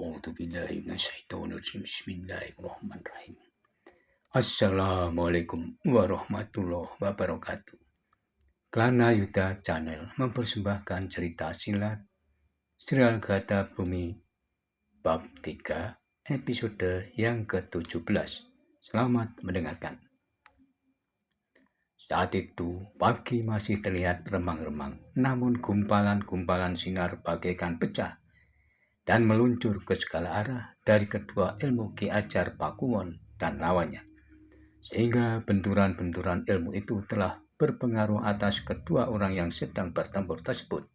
A'udzubillahi minasyaitonirrajim. Bismillahirrahmanirrahim. Assalamualaikum warahmatullahi wabarakatuh. Klana Yuda Channel mempersembahkan cerita silat Serial Gata Bumi Bab 3 episode yang ke-17. Selamat mendengarkan. Saat itu pagi masih terlihat remang-remang, namun gumpalan-gumpalan sinar bagaikan pecah dan meluncur ke segala arah dari kedua ilmu Ki Ajar Pakuwon dan lawannya, sehingga benturan-benturan ilmu itu telah berpengaruh atas kedua orang yang sedang bertempur tersebut,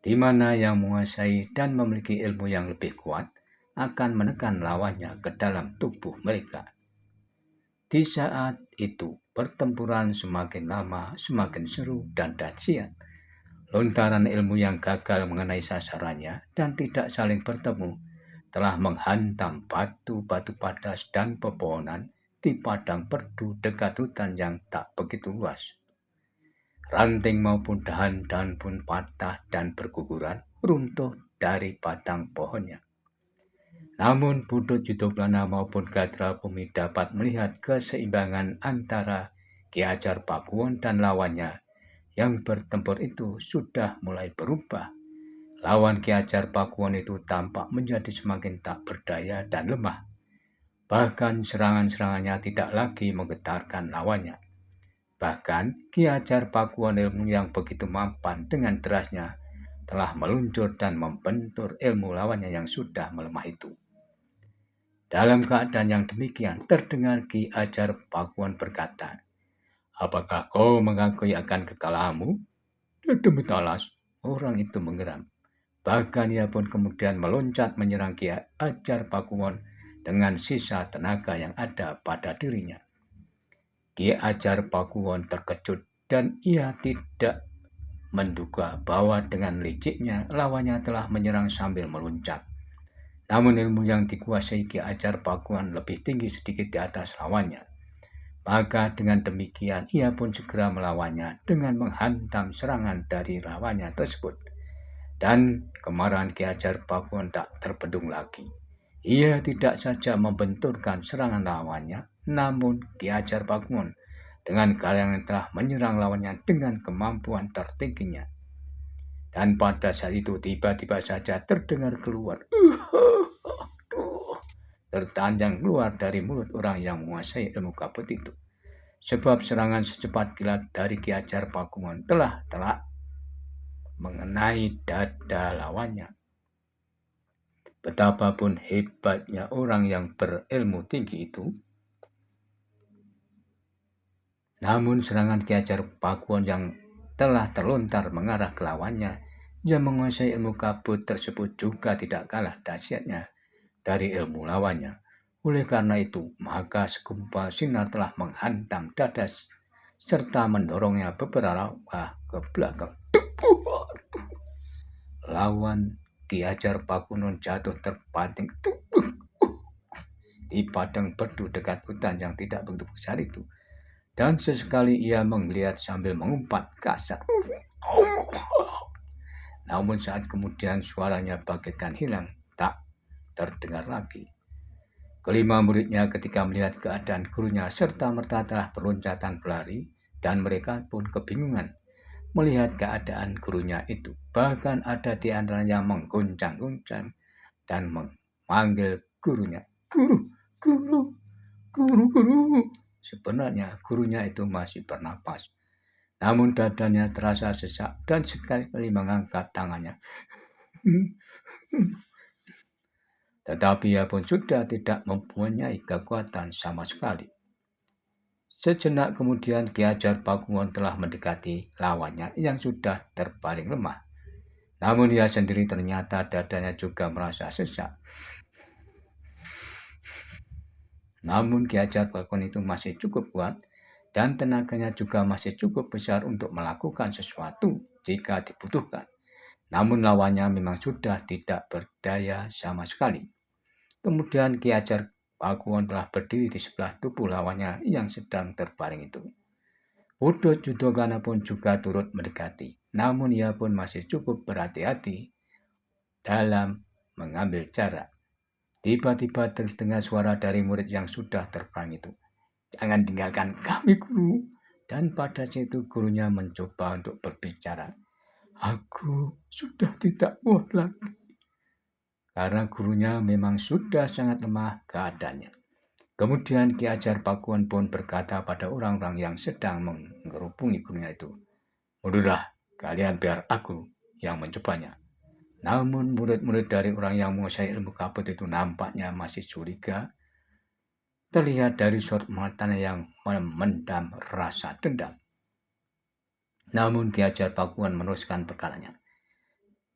di mana yang menguasai dan memiliki ilmu yang lebih kuat akan menekan lawannya ke dalam tubuh mereka. Di saat itu, pertempuran semakin lama, semakin seru dan dahsyat. Lontaran ilmu yang gagal mengenai sasarannya dan tidak saling bertemu telah menghantam batu-batu padas dan pepohonan di padang perdu dekat hutan yang tak begitu luas. Ranting maupun dahan-dahan pun patah dan berguguran runtuh dari batang pohonnya. Namun Budut Yudoklana maupun Gatra Bumi dapat melihat keseimbangan antara Ki Ajar Pakuwon dan lawannya yang bertempur itu sudah mulai berubah. Lawan Ki Ajar Pakuwon itu tampak menjadi semakin tak berdaya dan lemah. Bahkan serangan-serangannya tidak lagi menggetarkan lawannya. Bahkan Ki Ajar Pakuwon ilmu yang begitu mampan dengan derasnya telah meluncur dan membentur ilmu lawannya yang sudah melemah itu. Dalam keadaan yang demikian, terdengar Ki Ajar Pakuwon berkata, "Apakah kau mengakui akan kekalahanmu?" Demi talas, orang itu menggeram. Bahkan ia pun kemudian meloncat menyerang Ki Ajar Pakuwon dengan sisa tenaga yang ada pada dirinya. Ki Ajar Pakuwon terkejut dan ia tidak menduga bahwa dengan liciknya lawannya telah menyerang sambil meloncat. Namun ilmu yang dikuasai Ki Ajar Pakuwon lebih tinggi sedikit di atas lawannya. Maka dengan demikian ia pun segera melawannya dengan menghantam serangan dari lawannya tersebut. Dan kemarahan Ki Ajar Pakuwon tak terbendung lagi. Ia tidak saja membenturkan serangan lawannya, namun Ki Ajar Pakuwon dengan kalangan telah menyerang lawannya dengan kemampuan tertingginya. Dan pada saat itu tiba-tiba saja terdengar keluar tertanjang keluar dari mulut orang yang menguasai ilmu kabut itu. Sebab serangan secepat kilat dari Ki Ajar Pakuwon telah telak mengenai dada lawannya. Betapapun hebatnya orang yang berilmu tinggi itu, namun serangan Ki Ajar Pakuwon yang telah terlontar mengarah ke lawannya yang menguasai ilmu kabut tersebut juga tidak kalah dahsyatnya dari ilmu lawannya. Oleh karena itu, maka segumpal sinar telah menghantam dada serta mendorongnya beberapa ke belakang. Lawan Ki Ajar Pakuwon jatuh terbanting di padang perdu dekat hutan yang tidak begitu besar itu. Dan sesekali ia melihat sambil mengumpat kasar. Namun saat kemudian suaranya bagaikan hilang, tak terdengar lagi. Kelima muridnya ketika melihat keadaan gurunya serta-merta telah berloncatan berlari dan mereka pun kebingungan melihat keadaan gurunya itu. Bahkan ada di antaranya mengguncang-guncang dan memanggil gurunya, "Guru, guru, guru, guru." Sebenarnya gurunya itu masih bernapas. Namun dadanya terasa sesak dan sekali-kali mengangkat tangannya. Tetapi ia pun sudah tidak mempunyai kekuatan sama sekali. Sejenak kemudian Ki Ajar Pakuwon telah mendekati lawannya yang sudah terbaring lemah. Namun ia sendiri ternyata dadanya juga merasa sesak. Namun Ki Ajar Pakuwon itu masih cukup kuat dan tenaganya juga masih cukup besar untuk melakukan sesuatu jika dibutuhkan. Namun lawannya memang sudah tidak berdaya sama sekali. Kemudian Ki Ajar Pakuwon telah berdiri di sebelah tubuh lawannya yang sedang terbaring itu. Budut Yudoklana pun juga turut mendekati, namun ia pun masih cukup berhati-hati dalam mengambil jarak. Tiba-tiba terdengar suara dari murid yang sudah terperang itu. "Jangan tinggalkan kami, guru." Dan pada saat itu gurunya mencoba untuk berbicara. "Aku sudah tidak kuat lagi." Karena gurunya memang sudah sangat lemah keadaannya. Kemudian Ki Ajar Pakuan pun berkata pada orang-orang yang sedang mengerubungi gurunya itu, "Mundurlah, kalian biar aku yang mencobanya." Namun murid-murid dari orang yang menguasai ilmu kabut itu nampaknya masih curiga. Terlihat dari sorot matanya yang memendam rasa dendam. Namun Ki Ajar Pakuan meneruskan perkaranya.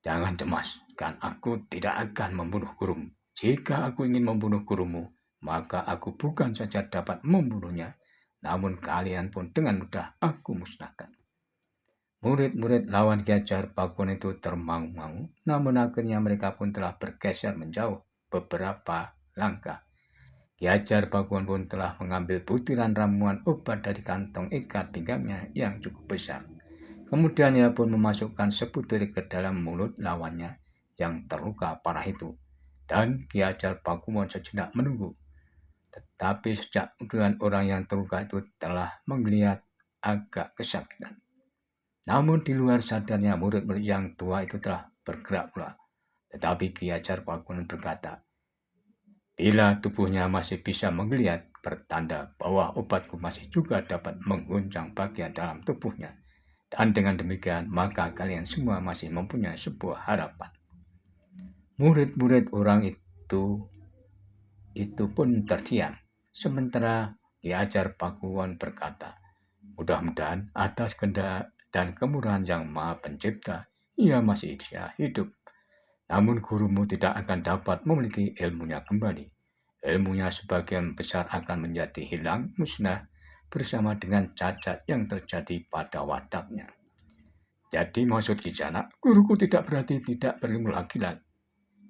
"Jangan cemas, kan aku tidak akan membunuh gurumu. Jika aku ingin membunuh gurumu, maka aku bukan saja dapat membunuhnya, namun kalian pun dengan mudah aku musnahkan." Murid-murid lawan Ki Ajar Pakuan itu termangu-mangu, namun akhirnya mereka pun telah bergeser menjauh beberapa langkah. Ki Ajar Pakuan pun telah mengambil butiran ramuan obat dari kantong ikat pinggangnya yang cukup besar. Kemudian ia pun memasukkan sebutir ke dalam mulut lawannya yang terluka parah itu. Dan Ki Ajar Pakuan sejenak menunggu. Tetapi sejak kemudian orang yang terluka itu telah menggeliat agak kesakitan. Namun di luar sadarnya murid-murid yang tua itu telah bergerak pula. Tetapi Ki Ajar Pakuan berkata, "Bila tubuhnya masih bisa menggeliat, bertanda bahwa obatku masih juga dapat mengguncang bagian dalam tubuhnya. Dan dengan demikian, maka kalian semua masih mempunyai sebuah harapan." Murid-murid orang itu pun terdiam. Sementara Ki Ajar Pakuan berkata, "Mudah-mudahan atas kehendak dan kemurahan Yang Maha Pencipta, ia masih bisa hidup. Namun gurumu tidak akan dapat memiliki ilmunya kembali. Ilmunya sebagian besar akan menjadi hilang, musnah, bersama dengan cacat yang terjadi pada wataknya." "Jadi maksud Kisana, guruku tidak berarti tidak berilmu lagi?"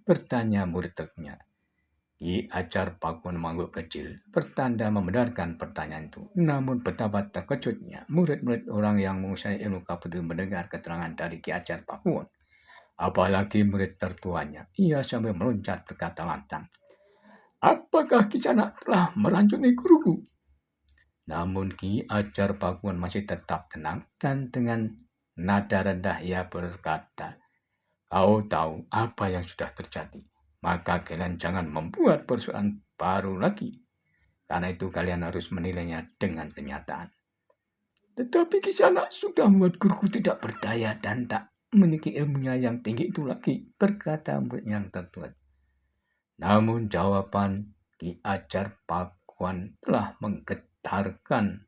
bertanya murid tertuanya. Ki Ajar Pakuan mengangguk kecil, pertanda membenarkan pertanyaan itu. Namun betapa terkejutnya murid-murid orang yang menguasai ilmu kabut itu mendengar keterangan dari Ki Ajar Pakuan. Apalagi murid tertuanya, ia sampai meloncat berkata lantang, "Apakah Kisana telah meracuni guruku?" Namun Ki Ajar Pakuan masih tetap tenang dan dengan nada rendah ia berkata, "Kau tahu apa yang sudah terjadi. Maka kalian jangan membuat persoalan baru lagi. Karena itu kalian harus menilainya dengan kenyataan." "Tetapi Kisana sudah membuat guruku tidak berdaya dan tak memiliki ilmunya yang tinggi itu lagi," berkata murid yang tertua. Namun jawaban Ki Ajar Pakuan telah menggetarkan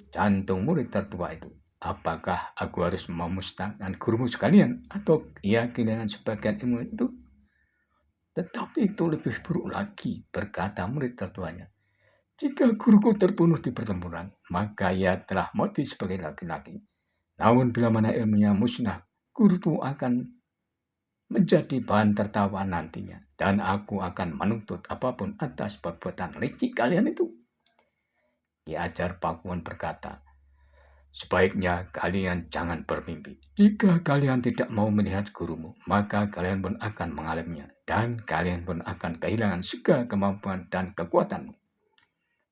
jantung murid tertua itu. "Apakah aku harus memusnahkan gurumu sekalian atau ia kehilangan sebagian ilmu itu?" "Tetapi itu lebih buruk lagi," berkata murid tertuanya. "Jika guruku terbunuh di pertempuran, maka ia telah mati sebagai laki-laki. Namun bila mana ilmunya musnah, guruku akan menjadi bahan tertawaan nantinya. Dan aku akan menuntut apapun atas perbuatan licik kalian itu." Ki Ajar Pakuan berkata, "Sebaiknya kalian jangan bermimpi. Jika kalian tidak mau melihat gurumu, maka kalian pun akan mengalaminya. Dan kalian pun akan kehilangan segala kemampuan dan kekuatanmu."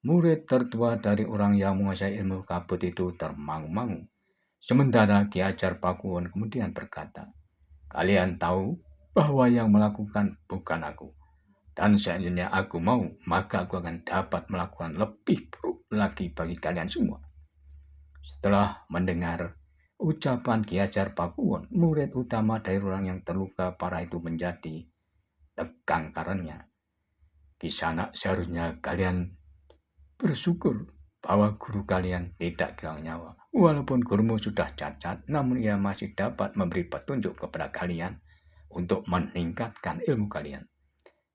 Murid tertua dari orang yang menguasai ilmu kabut itu termangu-mangu. Sementara Ki Ajar Pakuan kemudian berkata, "Kalian tahu bahwa yang melakukan bukan aku. Dan seandainya aku mau, maka aku akan dapat melakukan lebih buruk lagi bagi kalian semua." Setelah mendengar ucapan Ki Ajar Pakuan, murid utama dari orang yang terluka parah itu menjadi tegang karenanya. "Kisana, seharusnya kalian bersyukur bahwa guru kalian tidak kehilangan nyawa. Walaupun gurumu sudah cacat, namun ia masih dapat memberi petunjuk kepada kalian untuk meningkatkan ilmu kalian.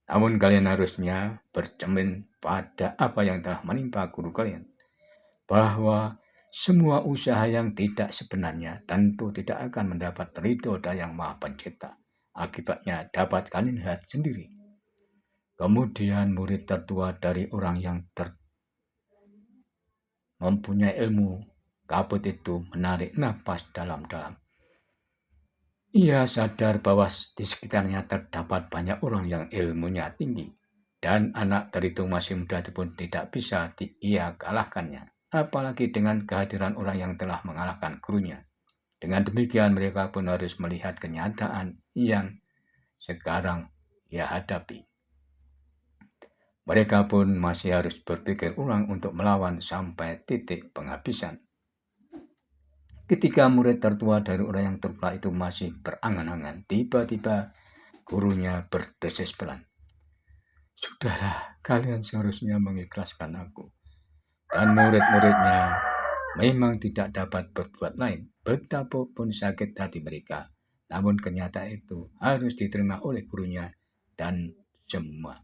Namun kalian harusnya bercermin pada apa yang telah menimpa guru kalian, bahwa semua usaha yang tidak sebenarnya tentu tidak akan mendapat ridho dari Yang Maha Pencipta. Akibatnya dapat kalian lihat sendiri." Kemudian murid tertua dari orang yang mempunyai ilmu kabut itu menarik napas dalam-dalam. Ia sadar bahwa di sekitarnya terdapat banyak orang yang ilmunya tinggi, dan anak terhitung masih muda itu pun tidak bisa ia kalahkannya, apalagi dengan kehadiran orang yang telah mengalahkan gurunya. Dengan demikian mereka pun harus melihat kenyataan yang sekarang ia hadapi. Mereka pun masih harus berpikir ulang untuk melawan sampai titik penghabisan. Ketika murid tertua dari orang yang terluka itu masih berangan-angan, tiba-tiba gurunya berdesis pelan. Sudahlah, kalian seharusnya mengikhlaskan aku. Dan murid-muridnya memang tidak dapat berbuat lain, betapapun sakit hati mereka. Namun kenyataan itu harus diterima oleh gurunya dan semua.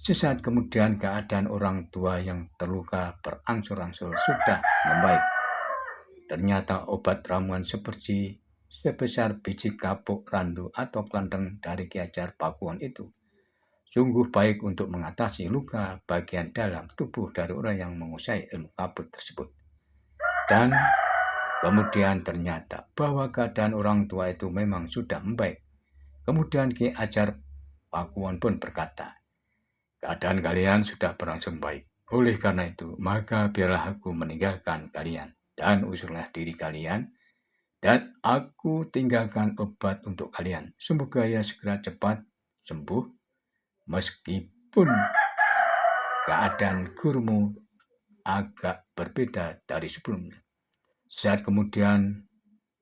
Sesaat kemudian keadaan orang tua yang terluka berangsur-angsur sudah membaik. Ternyata obat ramuan sebesar biji kapuk randu atau kelendeng dari Ki Hajar Pakuwon itu sungguh baik untuk mengatasi luka bagian dalam tubuh dari orang yang menguasai ilmu kabut tersebut. Dan kemudian ternyata bahwa keadaan orang tua itu memang sudah membaik. Kemudian Ki Hajar Pakuwon pun berkata, keadaan kalian sudah berangsur baik. Oleh karena itu, maka biarlah aku meninggalkan kalian dan usullah diri kalian dan aku tinggalkan obat untuk kalian. Semoga ia segera cepat sembuh meskipun keadaan gurumu agak berbeda dari sebelumnya. Saat kemudian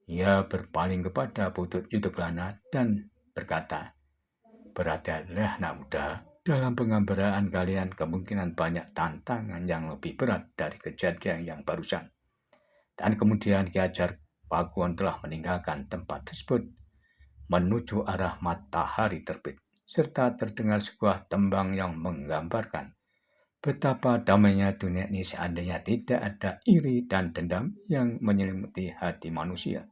ia berpaling kepada Putut Yuduklana dan berkata, berhati-hatilah anak muda, dalam pengambaraan kalian kemungkinan banyak tantangan yang lebih berat dari kejadian yang barusan. Dan kemudian Ki Hajar Pakuwon telah meninggalkan tempat tersebut menuju arah matahari terbit, serta terdengar sebuah tembang yang menggambarkan betapa damainya dunia ini seandainya tidak ada iri dan dendam yang menyelimuti hati manusia.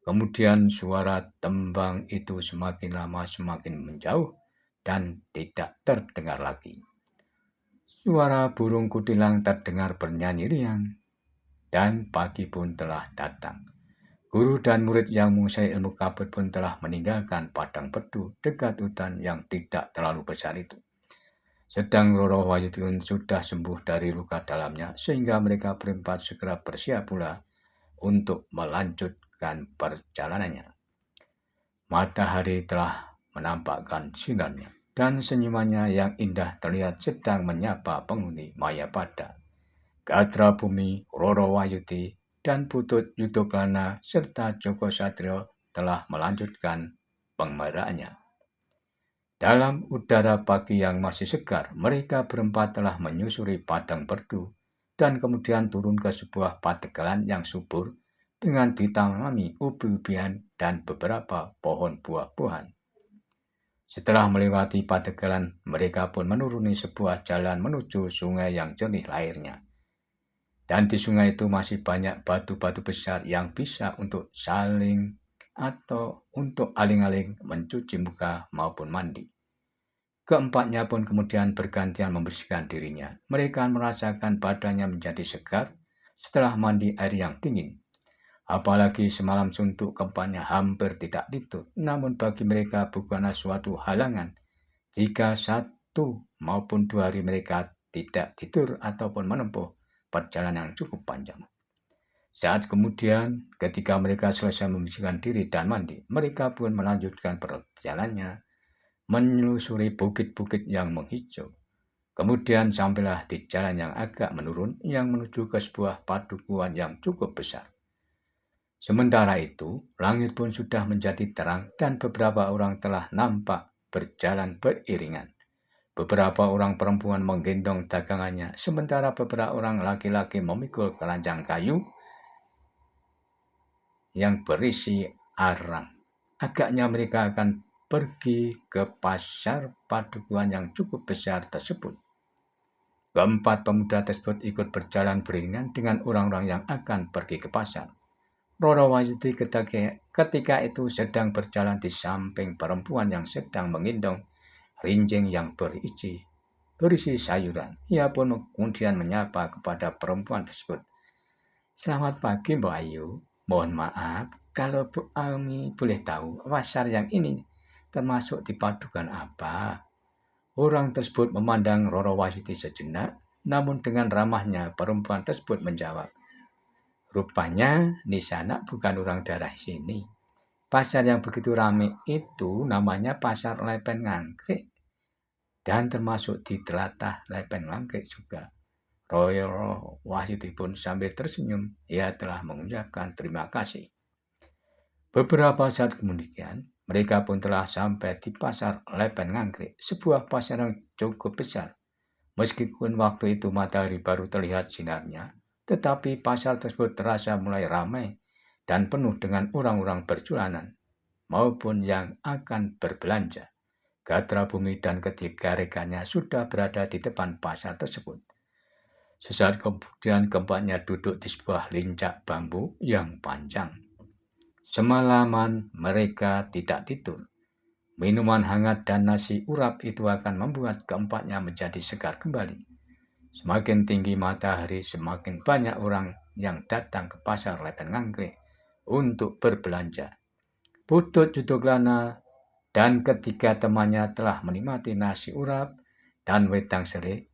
Kemudian suara tembang itu semakin lama semakin menjauh dan tidak terdengar lagi. Suara burung kutilang terdengar bernyanyi riang, dan pagi pun telah datang. Guru dan murid yang menguasai ilmu kabut pun telah meninggalkan padang perdu dekat hutan yang tidak terlalu besar itu. Sedang Roro Wayudun sudah sembuh dari luka dalamnya, sehingga mereka berempat segera bersiap pula untuk melanjutkan perjalanannya. Matahari telah menampakkan sinarnya, dan senyumannya yang indah terlihat sedang menyapa penghuni Mayapada. Gatra Bumi, Roro Wayudi, dan Putut Yuduklana serta Joko Satrio telah melanjutkan pengemaraannya. Dalam udara pagi yang masih segar, mereka berempat telah menyusuri padang perdu dan kemudian turun ke sebuah padegalan yang subur dengan ditanami ubi-ubian dan beberapa pohon buah-buahan. Setelah melewati padegalan, mereka pun menuruni sebuah jalan menuju sungai yang jernih airnya. Dan di sungai itu masih banyak batu-batu besar yang bisa untuk saling atau untuk aling-aling mencuci muka maupun mandi. Keempatnya pun kemudian bergantian membersihkan dirinya. Mereka merasakan badannya menjadi segar setelah mandi air yang dingin. Apalagi semalam suntuk keempatnya hampir tidak tidur. Namun bagi mereka bukanlah suatu halangan jika 1 maupun 2 hari mereka tidak tidur ataupun menempuh perjalanan yang cukup panjang. Saat kemudian ketika mereka selesai membersihkan diri dan mandi, mereka pun melanjutkan perjalanannya menelusuri bukit-bukit yang menghijau. Kemudian sampailah di jalan yang agak menurun yang menuju ke sebuah padukuhan yang cukup besar. Sementara itu, langit pun sudah menjadi terang dan beberapa orang telah nampak berjalan beriringan. Beberapa orang perempuan menggendong dagangannya, sementara beberapa orang laki-laki memikul keranjang kayu yang berisi arang. Agaknya mereka akan pergi ke pasar padukuhan yang cukup besar tersebut. Keempat pemuda tersebut ikut berjalan beriringan dengan orang-orang yang akan pergi ke pasar. Roro Wayudi ketika itu sedang berjalan di samping perempuan yang sedang menggendong rinjing yang berisi sayuran. Ia pun kemudian menyapa kepada perempuan tersebut. Selamat pagi Mbak Ayu, mohon maaf, kalau kami boleh tahu, pasar yang ini termasuk di padukan apa? Orang tersebut memandang Roro Wahyudi sejenak, namun dengan ramahnya perempuan tersebut menjawab, rupanya Nisana bukan orang daerah sini. Pasar yang begitu ramai itu namanya Pasar Lepen Ngangkrik dan termasuk di telatah Lepen Ngangkrik juga. Roro Wahyudi pun sambil tersenyum, ia telah mengucapkan terima kasih. Beberapa saat kemudian, mereka pun telah sampai di Pasar Lepen Ngangkrik, sebuah pasar yang cukup besar. Meskipun waktu itu matahari baru terlihat sinarnya, tetapi pasar tersebut terasa mulai ramai dan penuh dengan orang-orang berjalanan maupun yang akan berbelanja. Gatra Bumi dan ketiga rekannya sudah berada di depan pasar tersebut. Sesaat kemudian keempatnya duduk di sebuah lincak bambu yang panjang. Semalaman mereka tidak tidur. Minuman hangat dan nasi urap itu akan membuat keempatnya menjadi segar kembali. Semakin tinggi matahari, semakin banyak orang yang datang ke pasar Lepen Ngangkrik untuk berbelanja. Putut Judoklana dan ketiga temannya telah menikmati nasi urap dan wedang serik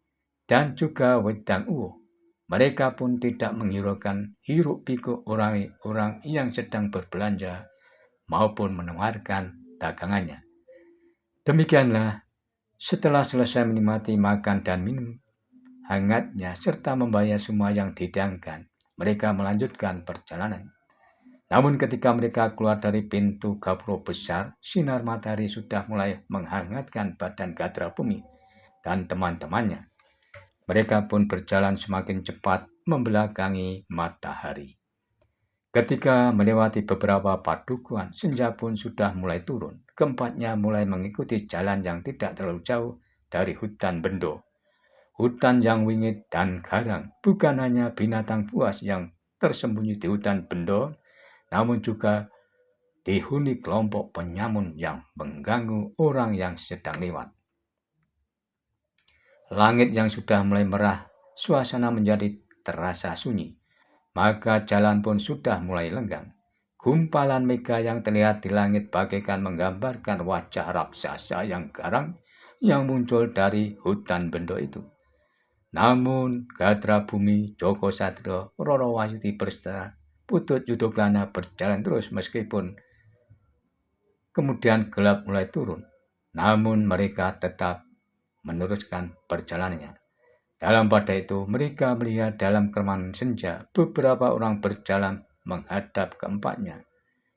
dan juga wedang uwo. Mereka pun tidak menghiraukan hiruk-pikuk orang-orang yang sedang berbelanja maupun menawarkan dagangannya. Demikianlah, setelah selesai menikmati makan dan minum hangatnya serta membayar semua yang dihidangkan, mereka melanjutkan perjalanan. Namun ketika mereka keluar dari pintu gapuro besar, sinar matahari sudah mulai menghangatkan badan Gatra Bumi dan teman-temannya. Mereka pun berjalan semakin cepat membelakangi matahari. Ketika melewati beberapa padukuhan, senja pun sudah mulai turun. Keempatnya mulai mengikuti jalan yang tidak terlalu jauh dari hutan bendo. Hutan yang wingit dan garang, bukan hanya binatang buas yang tersembunyi di hutan bendo, namun juga dihuni kelompok penyamun yang mengganggu orang yang sedang lewat. Langit yang sudah mulai merah, suasana menjadi terasa sunyi. Maka jalan pun sudah mulai lenggang. Gumpalan mega yang terlihat di langit bagaikan menggambarkan wajah raksasa yang garang yang muncul dari hutan bendo itu. Namun, Gatra Bumi, Joko Satrio, Roro Wahyudi berserta Putut Judoklana berjalan terus meskipun kemudian gelap mulai turun. Namun mereka tetap meneruskan perjalanannya. Dalam pada itu, mereka melihat dalam kerman senja beberapa orang berjalan menghadap keempatnya.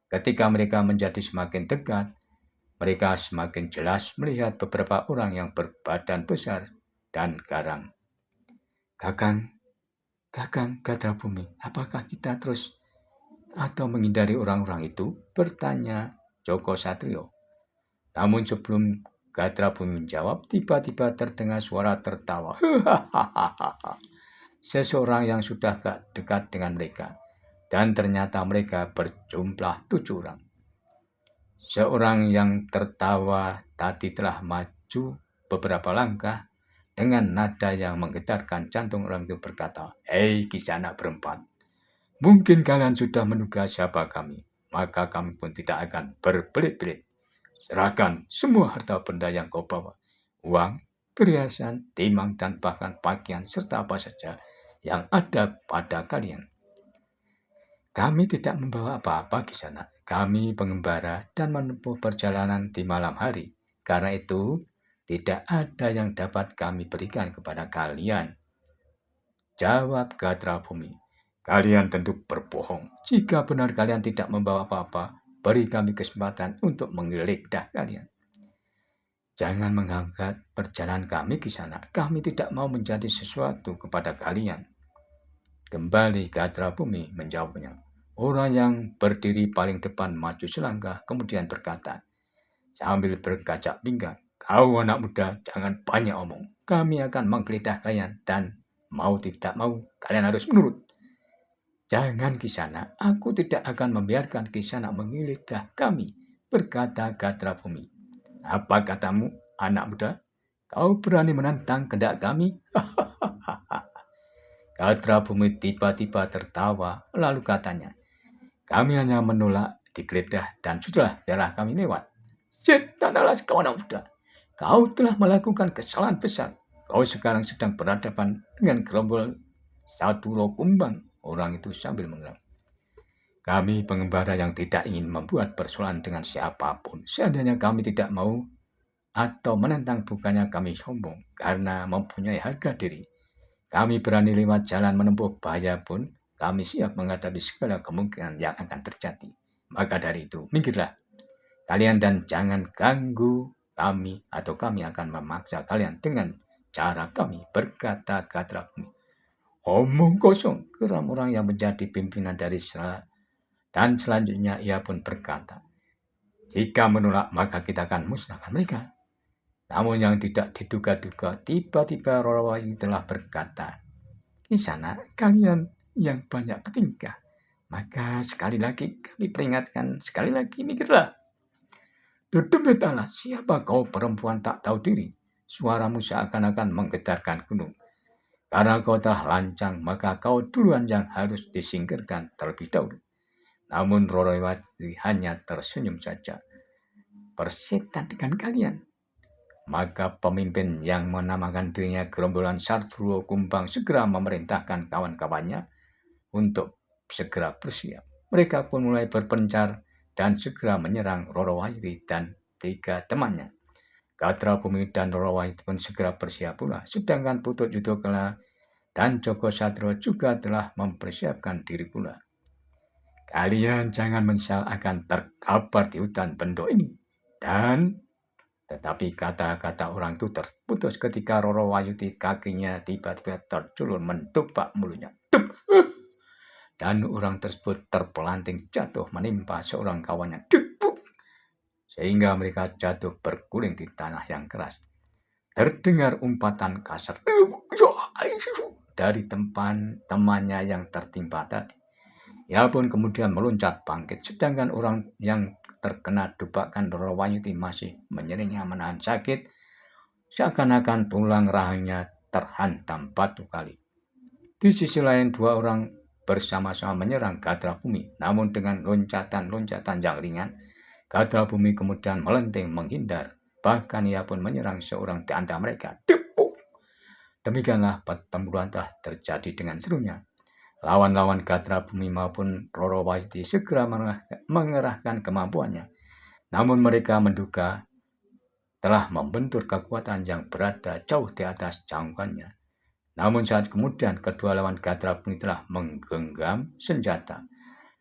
Ketika mereka menjadi semakin dekat, mereka semakin jelas melihat beberapa orang yang berbadan besar dan garang. Kakang Gatra Bumi, apakah kita terus atau menghindari orang-orang itu? Bertanya Joko Satrio. Namun sebelum Gatra Bumi menjawab, tiba-tiba terdengar suara tertawa. Seseorang yang sudah dekat dengan mereka. Dan ternyata mereka berjumlah 7 orang. Seorang yang tertawa tadi telah maju beberapa langkah dengan nada yang menggetarkan jantung orang itu berkata, "Hei Kisanak berempat, mungkin kalian sudah menduga siapa kami, maka kami pun tidak akan berbelit-belit. Serahkan semua harta benda yang kau bawa, uang, perhiasan, timang, dan bahkan pakaian, serta apa saja yang ada pada kalian." Kami tidak membawa apa-apa di sana. Kami pengembara dan menempuh perjalanan di malam hari. Karena itu, tidak ada yang dapat kami berikan kepada kalian. Jawab Gatra Bumi. Kalian tentu berbohong. Jika benar kalian tidak membawa apa-apa, beri kami kesempatan untuk menggeledah kalian. Jangan menghambat perjalanan kami ke sana. Kami tidak mau menjadi sesuatu kepada kalian. Kembali Gatra Bumi menjawabnya. Orang yang berdiri paling depan maju selangkah, kemudian berkata, sambil berkacak pinggang, "Kau anak muda, jangan banyak omong. Kami akan menggeledah kalian dan mau tidak mau, kalian harus menurut." "Jangan Kisana, aku tidak akan membiarkan Kisana menggeledah kami," berkata Gatra Bumi. "Apa katamu, anak muda? Kau berani menantang kehendak kami?" Gatra Bumi tiba-tiba tertawa, lalu katanya, "Kami hanya menolak digeledah dan sudahlah biarlah kami lewat. Setan alas kawan muda, kau telah melakukan kesalahan besar. Kau sekarang sedang berhadapan dengan gerombolan satu roh kumbang. Orang itu sambil mengerang. Kami pengembara yang tidak ingin membuat persoalan dengan siapapun. Seandainya kami tidak mau atau menentang, bukannya kami sombong karena mempunyai harga diri. Kami berani lewat jalan menempuh bahaya pun. Kami siap menghadapi segala kemungkinan yang akan terjadi. Maka dari itu, minggirlah kalian dan jangan ganggu kami atau kami akan memaksa kalian dengan cara kami, berkata Gatra Bumi. Omong kosong, geram orang yang menjadi pimpinan dari dan selanjutnya ia pun berkata, jika menolak maka kita akan musnahkan mereka. Namun yang tidak diduga-duga, tiba-tiba Rorowahi telah berkata, Kisana, kalian yang banyak bertingkah. Maka sekali lagi kami peringatkan, sekali lagi mikirlah. Demi Allah, siapa kau perempuan tak tahu diri? Suaramu seakan-akan menggetarkan gunung. Karena kau telah lancang, maka kau duluan yang harus disingkirkan terlebih dahulu. Namun Rorowahi hanya tersenyum saja. Persetan dengan kalian. Maka pemimpin yang menamakan dirinya gerombolan Sartruo Kumbang segera memerintahkan kawan-kawannya untuk segera bersiap. Mereka pun mulai berpencar dan segera menyerang Rorowahi dan 3 temannya. Gatra Bumi dan Rorowahi pun segera bersiap pula. Sedangkan Putut Yudhokala dan Joko Satro juga telah mempersiapkan diri pula. Kalian jangan menyesal akan terkapar di hutan bendo ini. Tetapi kata-kata orang itu terputus ketika Rorowahi kakinya tiba-tiba terculur mendepak mulutnya. Dan orang tersebut terpelanting jatuh menimpa seorang kawannya. Sehingga mereka jatuh berguling di tanah yang keras. Terdengar umpatan kasar dari temannya yang tertimpa tadi. Ia pun kemudian meloncat bangkit, sedangkan orang yang terkena debakan Rorowahi masih menyeringnya menahan sakit, seakan-akan tulang rahangnya terhantam batu kali. Di sisi lain, 2 orang bersama-sama menyerang Gatra Bumi, namun dengan loncatan-loncatan yang ringan, Gatra Bumi kemudian melenting menghindar, bahkan ia pun menyerang seorang di antara mereka. Demikianlah pertempuran telah terjadi dengan serunya. Lawan-lawan Gatra Bumi maupun Rorowahi segera mengerahkan kemampuannya. Namun mereka menduga telah membentur kekuatan yang berada jauh di atas jangkauannya. Namun saat kemudian kedua lawan Gatra Bumi telah menggenggam senjata.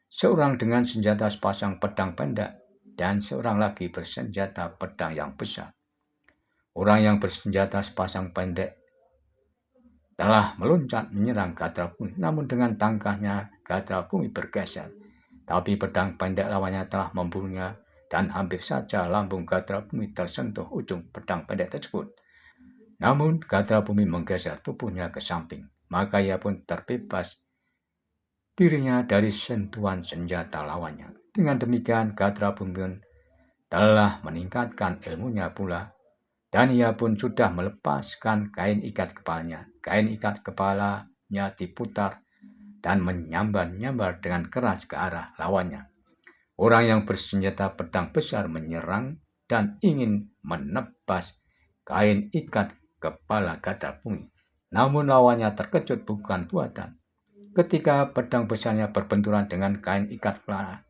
Seorang dengan senjata sepasang pedang pendek dan seorang lagi bersenjata pedang yang besar. Orang yang bersenjata sepasang pendek telah meloncat menyerang Gatra Bumi, namun dengan tangkahnya Gatra Bumi bergeser. Tapi pedang pendek lawannya telah membunuhnya dan hampir saja lambung Gatra Bumi tersentuh ujung pedang pendek tersebut. Namun Gatra Bumi menggeser tubuhnya ke samping, maka ia pun terbebas dirinya dari sentuhan senjata lawannya. Dengan demikian Gatra Bumi telah meningkatkan ilmunya pula. Dan ia pun sudah melepaskan kain ikat kepalanya. Kain ikat kepalanya diputar dan menyambar-nyambar dengan keras ke arah lawannya. Orang yang bersenjata pedang besar menyerang dan ingin menebas kain ikat kepala Gatra Bumi. Namun lawannya terkejut bukan buatan. Ketika pedang besarnya berbenturan dengan kain ikat kepala,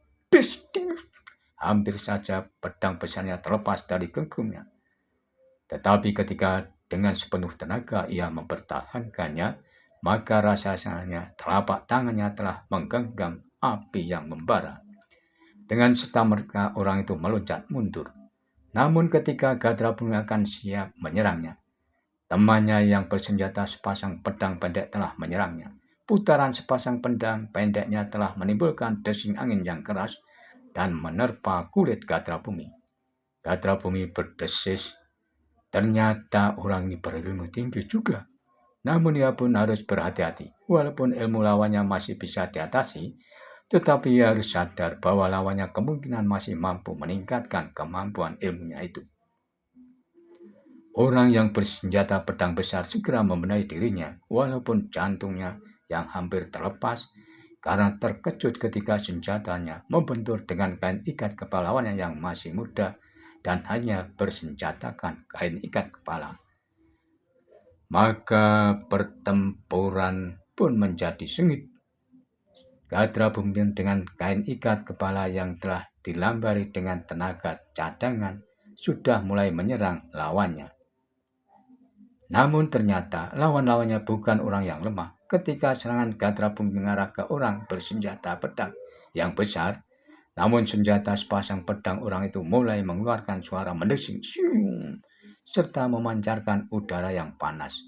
hampir saja pedang besarnya terlepas dari genggamnya. Tetapi ketika dengan sepenuh tenaga ia mempertahankannya, maka rasanya telapak tangannya telah menggenggam api yang membara. Dengan serta-merta orang itu meloncat mundur. Namun ketika Gatra Bumi akan siap menyerangnya, temannya yang bersenjata sepasang pedang pendek telah menyerangnya. Putaran sepasang pedang pendeknya telah menimbulkan desing angin yang keras dan menerpa kulit Gatra Bumi. Gatra Bumi berdesis. Ternyata orang ini berilmu tinggi juga. Namun ia pun harus berhati-hati. Walaupun ilmu lawannya masih bisa diatasi, tetapi ia harus sadar bahwa lawannya kemungkinan masih mampu meningkatkan kemampuan ilmunya itu. Orang yang bersenjata pedang besar segera membenahi dirinya, walaupun jantungnya yang hampir terlepas karena terkejut ketika senjatanya membentur dengan kain ikat kepala lawannya yang masih muda dan hanya bersenjatakan kain ikat kepala. Maka pertempuran pun menjadi sengit. Gatra Bumbin dengan kain ikat kepala yang telah dilambari dengan tenaga cadangan sudah mulai menyerang lawannya. Namun ternyata lawan-lawannya bukan orang yang lemah. Ketika serangan Gatra Bumbin mengarah ke orang bersenjata pedang yang besar, namun senjata sepasang pedang orang itu mulai mengeluarkan suara mendesing, serta memancarkan udara yang panas.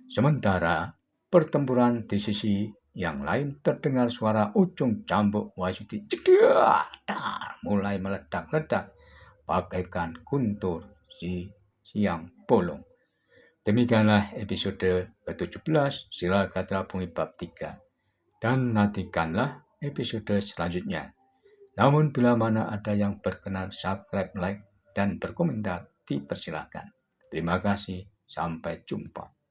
Sementara pertempuran di sisi yang lain terdengar suara ujung cambuk Wahyudi mulai meledak-ledak bagaikan guntur siang bolong. Demikianlah episode ke-17 Sila Gatra Bumi bab 3. Dan nantikanlah episode selanjutnya. Namun bila mana ada yang berkenan, subscribe, like, dan berkomentar, dipersilahkan. Terima kasih. Sampai jumpa.